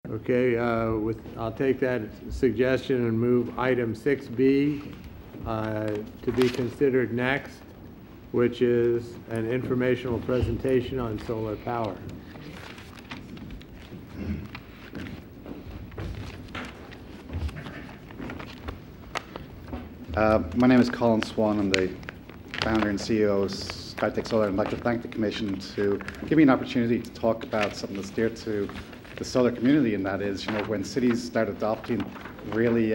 Okay, I'll take that suggestion and move item 6B to be considered next, which is an informational presentation on solar power. My name is Colin Swan. I'm the founder and CEO of SkyTech Solar. I'd like to thank the Commission to give me an opportunity to talk about something that's dear to the solar community, and that is, when cities start adopting really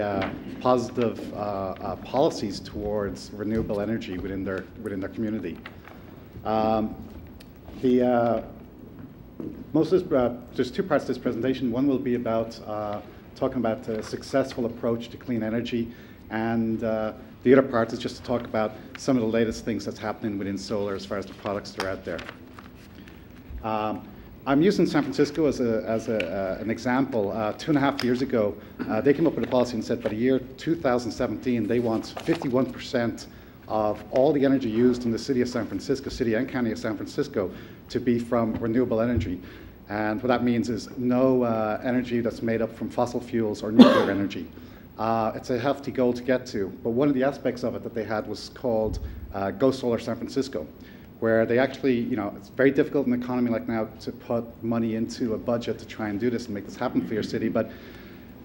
positive policies towards renewable energy within their community. There's two parts to this presentation. One will be about talking about a successful approach to clean energy, and the other part is just to talk about some of the latest things that's happening within solar as far as the products that are out there. I'm using San Francisco as an example. 2.5 years ago, they came up with a policy and said by the year 2017, they want 51% of all the energy used in the city of San Francisco, city and county of San Francisco, to be from renewable energy. And what that means is no energy that's made up from fossil fuels or nuclear energy. It's a hefty goal to get to, but one of the aspects of it that they had was called Go Solar San Francisco, where they actually, it's very difficult in an economy like now to put money into a budget to try and do this and make this happen for your city, but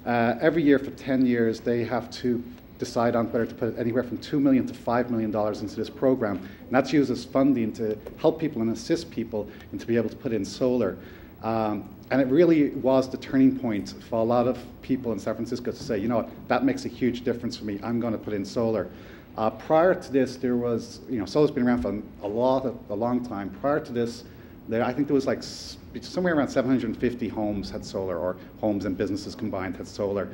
every year for 10 years they have to decide on whether to put anywhere from $2 million to $5 million into this program, and that's used as funding to help people and assist people and to be able to put in solar. And it really was the turning point for a lot of people in San Francisco to say, what, that makes a huge difference for me, I'm going to put in solar. Prior to this, there was, solar's been around for a long time. Prior to this, I think there was like somewhere around 750 homes had solar, or homes and businesses combined had solar.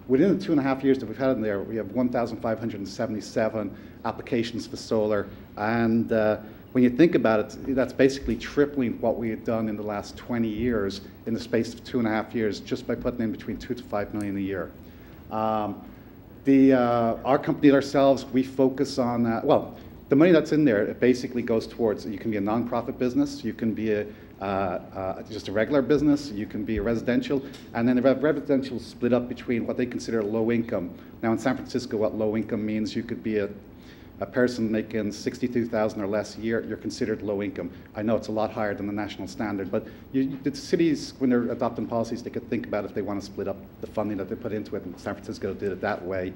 Within the 2.5 years that we've had in there, we have 1,577 applications for solar, and when you think about it, that's basically tripling what we had done in the last 20 years in the space of 2.5 years, just by putting in between 2 to 5 million a year. Our company ourselves, we focus on, the money that's in there, it basically goes towards, you can be a nonprofit business, you can be just a regular business, you can be a residential, and then the residential is split up between what they consider low income. Now in San Francisco, what low income means, you could be a person making $62,000 or less a year, you're considered low income. I know it's a lot higher than the national standard, but the cities, when they're adopting policies, they could think about if they want to split up the funding that they put into it, and San Francisco did it that way.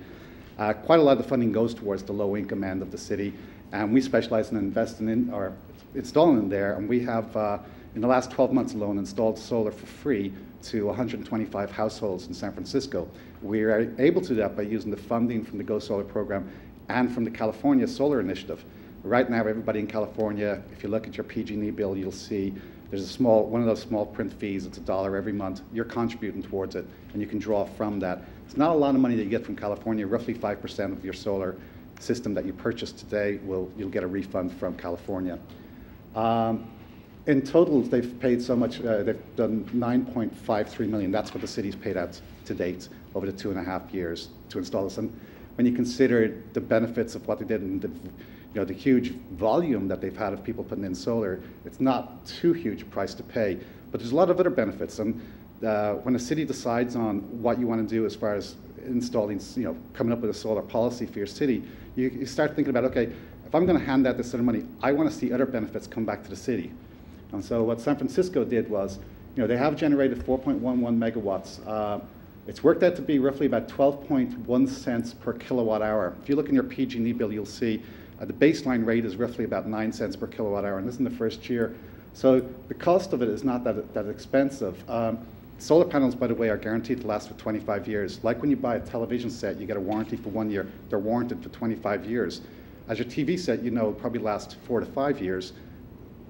Quite a lot of the funding goes towards the low income end of the city, and we specialize in investing in, or installing in there, and we have, in the last 12 months alone, installed solar for free to 125 households in San Francisco. We are able to do that by using the funding from the Go Solar program and from the California Solar Initiative. Right now, everybody in California, if you look at your PG&E bill, you'll see there's one of those small print fees. It's $1 every month. You're contributing towards it, and you can draw from that. It's not a lot of money that you get from California. Roughly 5% of your solar system that you purchase today, you'll get a refund from California. In total, they've paid so much. They've done $9.53 million. That's what the city's paid out to date over the 2.5 years to install this. And when you consider the benefits of what they did and the huge volume that they've had of people putting in solar, it's not too huge a price to pay. But there's a lot of other benefits. And when a city decides on what you want to do as far as installing, coming up with a solar policy for your city, you start thinking about, okay, if I'm going to hand out this sort of money, I want to see other benefits come back to the city. And so what San Francisco did was, they have generated 4.11 megawatts. It's worked out to be roughly about 12.1 cents per kilowatt hour. If you look in your PG&E bill, you'll see the baseline rate is roughly about 9 cents per kilowatt hour, and this is in the first year. So the cost of it is not that expensive. Solar panels, by the way, are guaranteed to last for 25 years. Like when you buy a television set, you get a warranty for 1 year. They're warranted for 25 years. As your TV set, will probably last 4 to 5 years.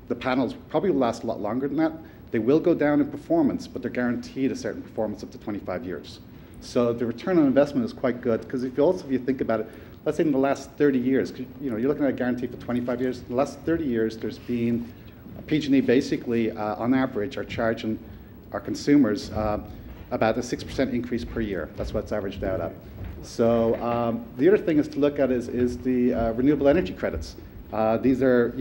The panels probably will last a lot longer than that. They will go down in performance, but they're guaranteed a certain performance up to 25 years. So the return on investment is quite good, because if you think about it, let's say in the last 30 years, you're looking at a guarantee for 25 years. In the last 30 years, there's been PG&E basically, on average, are charging our consumers about a 6% increase per year. That's what it's averaged out at. So the other thing is to look at is the renewable energy credits. These are,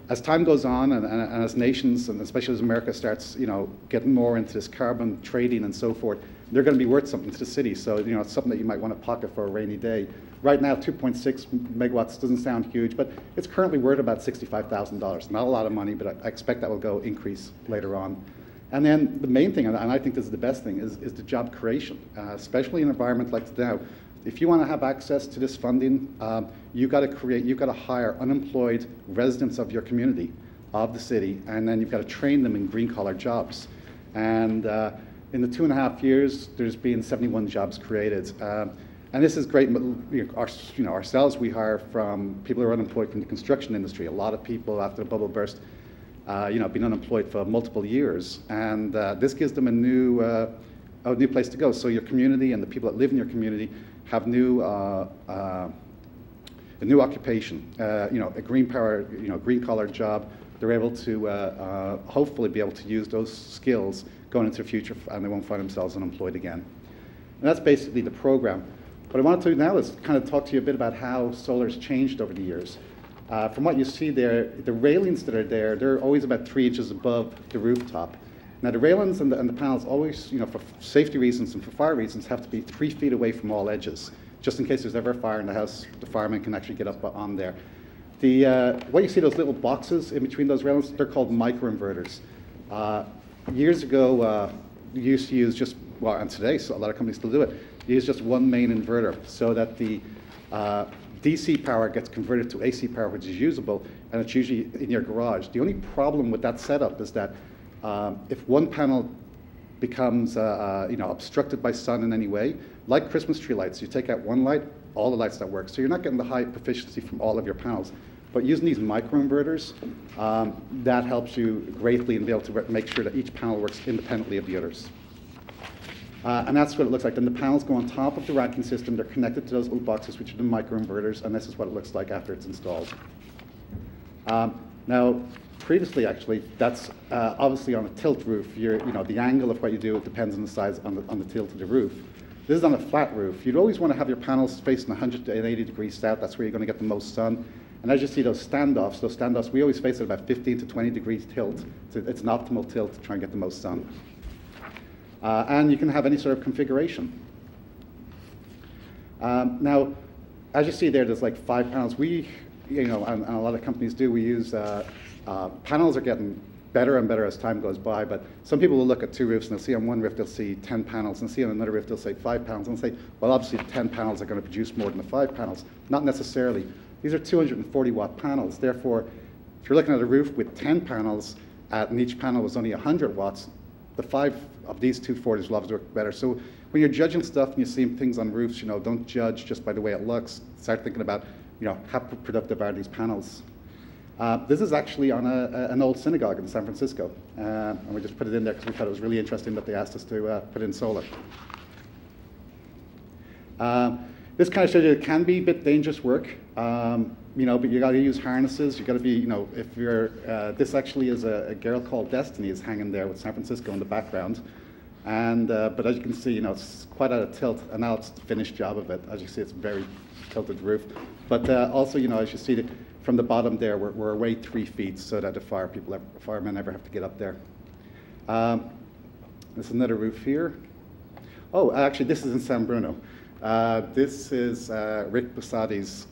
as time goes on and as nations, and especially as America starts, getting more into this carbon trading and so forth, they're going to be worth something to the city. So, it's something that you might want to pocket for a rainy day. Right now, 2.6 megawatts doesn't sound huge, but it's currently worth about $65,000. Not a lot of money, but I expect that will increase later on. And then the main thing, and I think this is the best thing, is the job creation, especially in an environment like now. If you want to have access to this funding, you've got to hire unemployed residents of your community, of the city, and then you've got to train them in green-collar jobs. And in the 2.5 years, there's been 71 jobs created. And this is great. Ourselves, we hire from people who are unemployed from the construction industry. A lot of people after the bubble burst, been unemployed for multiple years, and this gives them a new place to go. So your community and the people that live in your community have a new occupation. A green-collar job. They're able to hopefully be able to use those skills going into the future, and they won't find themselves unemployed again. And that's basically the program. What I want to do now is kind of talk to you a bit about how solar's changed over the years. From what you see there, the railings that are there, they're always about 3 inches above the rooftop. Now the railings and the panels always, for safety reasons and for fire reasons, have to be 3 feet away from all edges, just in case there's ever a fire in the house, the fireman can actually get up on there. What you see, those little boxes in between those railings, they're called microinverters. Years ago, you used to use just, well, and today, so a lot of companies still do it, you use just one main inverter so that the DC power gets converted to AC power, which is usable, and it's usually in your garage. The only problem with that setup is that if one panel becomes obstructed by sun in any way, like Christmas tree lights, you take out one light, all the lights don't work. So you're not getting the high efficiency from all of your panels. But using these microinverters, that helps you greatly and be able to make sure that each panel works independently of the others. And that's what it looks like. Then the panels go on top of the racking system. They're connected to those little boxes, which are the microinverters, and this is what it looks like after it's installed. Now, previously, actually, that's obviously on a tilt roof. The angle of what you do, it depends on the size on the tilt of the roof. This is on a flat roof. You'd always want to have your panels facing 180 degrees south. That's where you're going to get the most sun. And as you see those standoffs, we always face at about 15 to 20 degrees tilt. So it's an optimal tilt to try and get the most sun. And you can have any sort of configuration. Now, as you see there's like 5 panels. We, and a lot of companies do, we use, panels are getting better and better as time goes by, but some people will look at 2 roofs and they'll see on one roof they'll see 10 panels, and see on another roof they'll say 5 panels, and say, well, obviously the 10 panels are going to produce more than the 5 panels. Not necessarily. These are 240-watt panels. Therefore, if you're looking at a roof with 10 panels, and each panel was only 100 watts, the 5 of these 240s will obviously work better. So when you're judging stuff and you see things on roofs, don't judge just by the way it looks. Start thinking about, how productive are these panels. This is actually on an old synagogue in San Francisco, and we just put it in there because we thought it was really interesting that they asked us to put in solar. This kind of shows you it can be a bit dangerous work, but you got to use harnesses. You got to be, if you're. This actually is a girl called Destiny is hanging there with San Francisco in the background, and but as you can see, it's quite at a tilt, and now it's the finished job of it. As you see, it's a very tilted roof, but also, as you see from the bottom there, we're away 3 feet so that the firemen never have to get up there. There's another roof here. Oh, actually, this is in San Bruno. This is Rick Posadi's,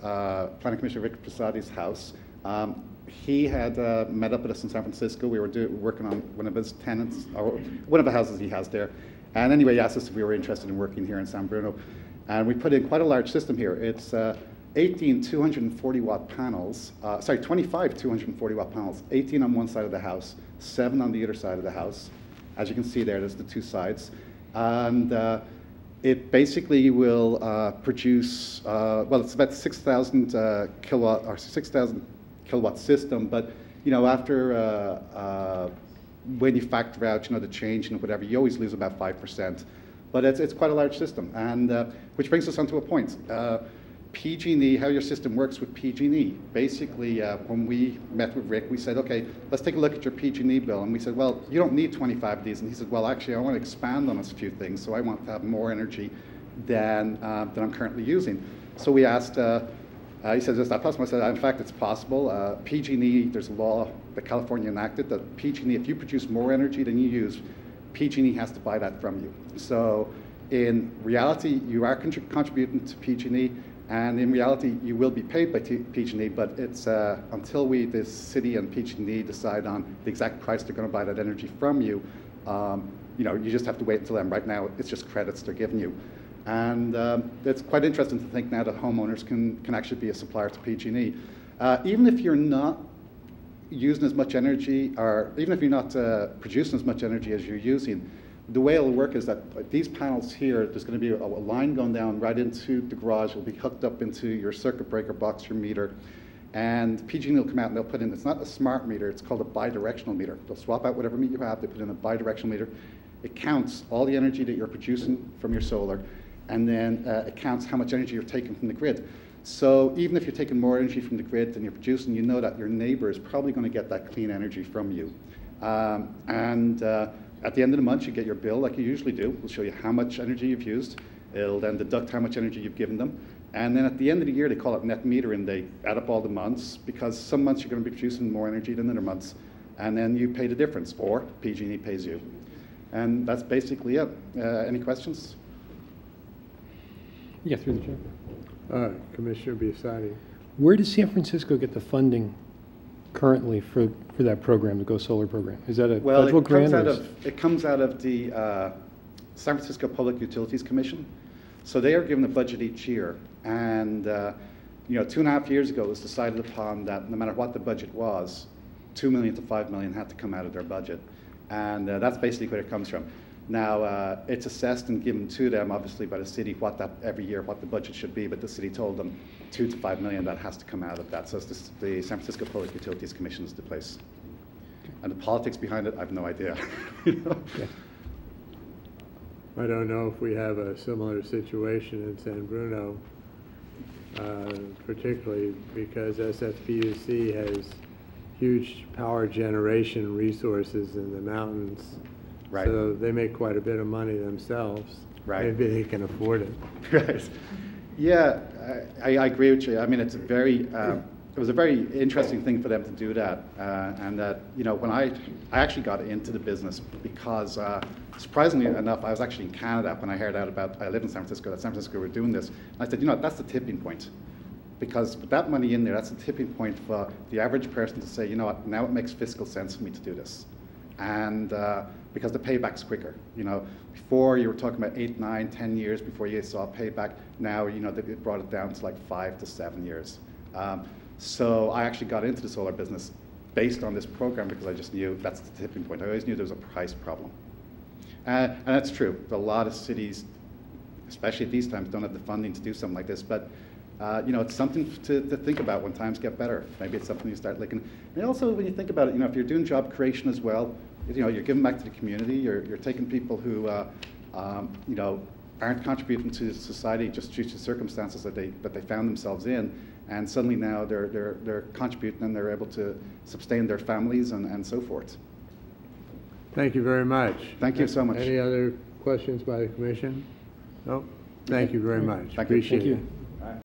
Planning Commissioner Rick Posadi's house. He had met up with us in San Francisco. We were working on one of his tenants, or one of the houses he has there. And anyway, he asked us if we were interested in working here in San Bruno. And we put in quite a large system here. It's 18 240-watt panels, 25 240-watt panels, 18 on one side of the house, 7 on the other side of the house. As you can see there's the 2 sides. And it basically will produce, well, it's about 6,000 kilowatt, or 6,000 kilowatt system, but, after, when you factor out, the change and whatever, you always lose about 5%. But it's quite a large system, and which brings us on to a point. PG&E, how your system works with PG&E. Basically, when we met with Rick, we said, okay, let's take a look at your PG&E bill. And we said, well, you don't need 25 of these. And he said, well, actually, I want to expand on a few things. So I want to have more energy than I'm currently using. So we asked He says, is that possible? I said, in fact, it's possible. PG&E, there's a law that California enacted that PG&E, if you produce more energy than you use, PG&E has to buy that from you. So in reality, you are contributing to PG&E, and in reality, you will be paid by PG&E, but it's until the city and PG&E decide on the exact price they're going to buy that energy from you, you just have to wait until then. Right now, it's just credits they're giving you. And it's quite interesting to think now that homeowners can actually be a supplier to PG&E. Even if you're not using as much energy, or even if you're not producing as much energy as you're using, the way it'll work is that these panels here, there's going to be a line going down right into the garage. It'll be hooked up into your circuit breaker box, your meter, and PG&E will come out and they'll put in, it's not a smart meter, it's called a bidirectional meter. They'll swap out whatever meter you have, they put in a bidirectional meter. It counts all the energy that you're producing from your solar, and then it counts how much energy you're taking from the grid. So even if you're taking more energy from the grid than you're producing, you know that your neighbor is probably going to get that clean energy from you. At the end of the month, you get your bill like you usually do. It'll show you how much energy you've used. It'll then deduct how much energy you've given them. And then at the end of the year, they call it net metering. They add up all the months, because some months you're going to be producing more energy than other months. And then you pay the difference, or PG&E pays you. And that's basically it. Any questions? Yeah, through the chair. Commissioner Biasotti. Where does San Francisco get the funding currently for that program, the Go Solar program? Is that a federal grant? It comes out of the San Francisco Public Utilities Commission. So they are given a budget each year. And 2.5 years ago, it was decided upon that no matter what the budget was, $2 million to $5 million had to come out of their budget. And that's basically where it comes from. Now, it's assessed and given to them, obviously, by the city, every year, what the budget should be, but the city told them $2 to $5 million, that has to come out of that. So it's the San Francisco Public Utilities Commission is the place. And the politics behind it, I have no idea. Yeah. I don't know if we have a similar situation in San Bruno, particularly because SFPUC has huge power generation resources in the mountains. Right. So they make quite a bit of money themselves. Right. Maybe they can afford it. Right. Yeah, I agree with you. I mean, it was a very interesting thing for them to do that. And that, when I actually got into the business because, surprisingly enough, I was actually in Canada when I heard out I live in San Francisco, that San Francisco were doing this. And I said, that's the tipping point. Because with that money in there, that's the tipping point for the average person to say, now it makes fiscal sense for me to do this. And because the payback's quicker. Before you were talking about 8, 9, 10 years before you saw payback. Now, they brought it down to like 5 to 7 years. So I actually got into the solar business based on this program because I just knew that's the tipping point. I always knew there was a price problem. And that's true. A lot of cities, especially at these times, don't have the funding to do something like this. But it's something to think about when times get better. Maybe it's something you start looking. And also, when you think about it, if you're doing job creation as well, you're giving back to the community. You're taking people who, aren't contributing to society just due to circumstances that they found themselves in, and suddenly now they're contributing and they're able to sustain their families and so forth. Thank you very much. Thank you so much. Any other questions by the commission? No? Thank you very much. Thank you. Appreciate it. Thank you.